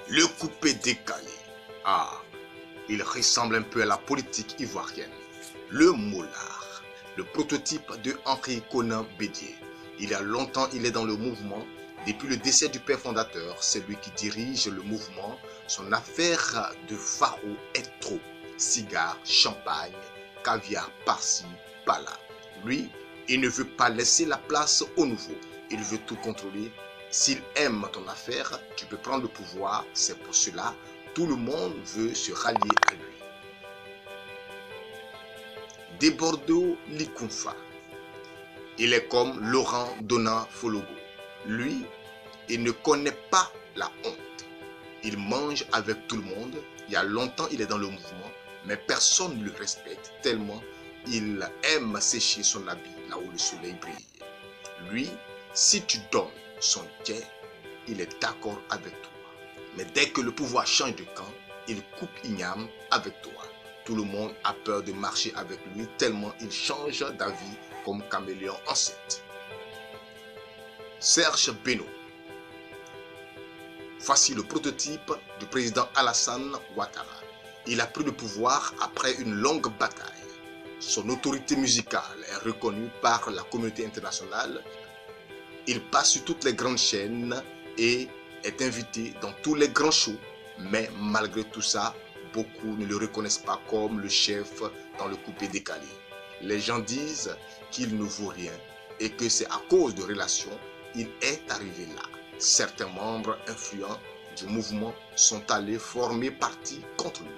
Le coupé décalé. Ah, il ressemble un peu à la politique ivoirienne. Le Molard, le prototype de Henri Konan Bédié. Il y a longtemps, il est dans le mouvement. Depuis le décès du père fondateur, c'est lui qui dirige le mouvement. Son affaire de pharo est trop. Cigares, champagne, caviar par-ci, par-là. Lui, il ne veut pas laisser la place au nouveau. Il veut tout contrôler. S'il aime ton affaire, tu peux prendre le pouvoir. C'est pour cela tout le monde veut se rallier à lui. Debordo Likunfa. Il est comme Laurent Dona Fologo. Lui, il ne connaît pas la honte. Il mange avec tout le monde. Il y a longtemps, il est dans le mouvement, mais personne ne le respecte tellement il aime sécher son habit là où le soleil brille. Lui, si tu donnes son quai, il est d'accord avec toi. Mais dès que le pouvoir change de camp, il coupe igname avec toi. Tout le monde a peur de marcher avec lui tellement il change d'avis comme caméléon enceinte. Serge Beno. Voici le prototype du président Alassane Ouattara. Il a pris le pouvoir après une longue bataille. Son autorité musicale est reconnue par la communauté internationale. Il passe sur toutes les grandes chaînes et est invité dans tous les grands shows. Mais malgré tout ça, beaucoup ne le reconnaissent pas comme le chef dans le coupé décalé. Les gens disent qu'il ne vaut rien et que c'est à cause de relations qu'il est arrivé là. Certains membres influents du mouvement sont allés former parti contre lui.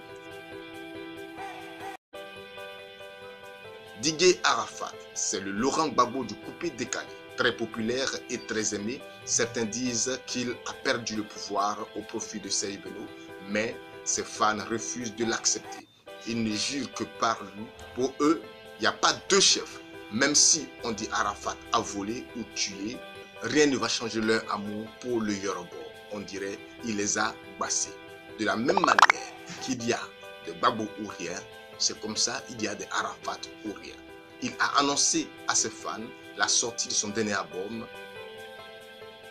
Didier Arafat, c'est le Laurent Gbagbo du coupé décalé. Très populaire et très aimé, certains disent qu'il a perdu le pouvoir au profit de Serge Beno, mais ses fans refusent de l'accepter. Ils ne jurent que par lui. Pour eux, il n'y a pas deux chefs. Même si on dit Arafat a volé ou tué, rien ne va changer leur amour pour le Yoruba. On dirait qu'il les a bassés. De la même manière qu'il y a de Gbagbo ou rien, c'est comme ça il y a des Arafat ou rien. Il a annoncé à ses fans la sortie de son dernier album,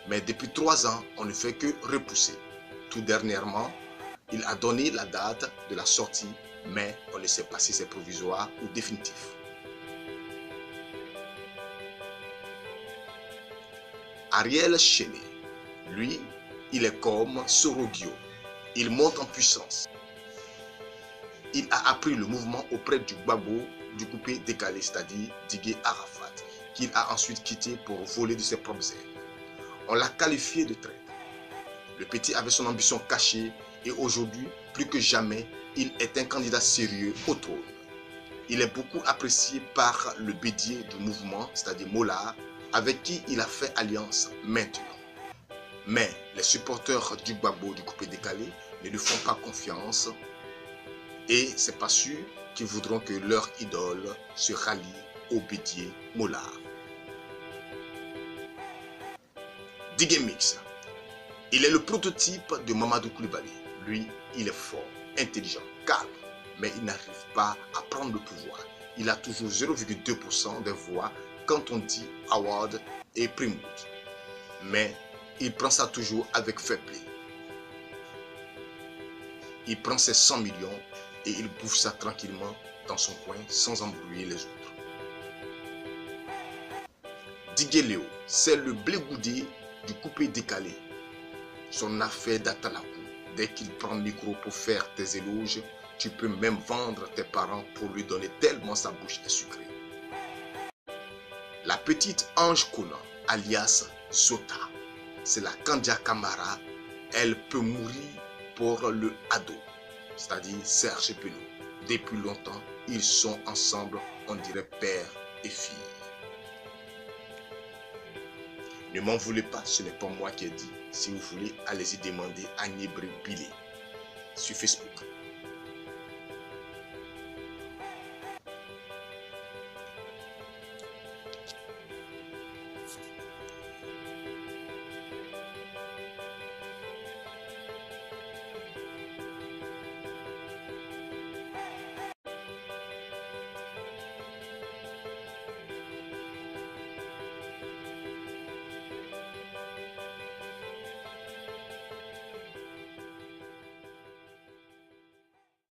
mais depuis 3 ans, on ne fait que repousser. Tout dernièrement, il a donné la date de la sortie, mais on ne sait pas si c'est provisoire ou définitif. Ariel Chéné, lui, il est comme Sorodio. Il monte en puissance. Il a appris le mouvement auprès du Gbagbo du coupé décalé, c'est-à-dire Didier Arafat, qu'il a ensuite quitté pour voler de ses propres ailes. On l'a qualifié de traître. Le petit avait son ambition cachée et aujourd'hui, plus que jamais, il est un candidat sérieux au trône. Il est beaucoup apprécié par le bédier du mouvement, c'est-à-dire Molard, avec qui il a fait alliance maintenant. Mais les supporters du Gbagbo du coupé décalé ne lui font pas confiance et c'est pas sûr qu'ils voudront que leur idole se rallie au bédier Molard. Didier Mix. Il est le prototype de Mamadou Koulibaly. Lui, il est fort, intelligent, calme, mais il n'arrive pas à prendre le pouvoir. Il a toujours 0,2% des voix quand on dit Awad et Primoud. Mais il prend ça toujours avec fair play. Il prend ses 100 millions et il bouffe ça tranquillement dans son coin sans embrouiller les autres. Didier Léo, c'est le blé goudé du coupé décalé. Son affaire date à la cour. Dès qu'il prend le micro pour faire tes éloges, tu peux même vendre tes parents pour lui donner tellement sa bouche est sucrée. La petite Ange Konan, alias Zota, c'est la Kandia Kamara. Elle peut mourir pour le ado, c'est-à-dire Serge Beno. Depuis longtemps, ils sont ensemble, on dirait père et fille. Ne m'en voulez pas, ce n'est pas moi qui ai dit. Si vous voulez, allez-y demander à Nibré Bilé sur Facebook.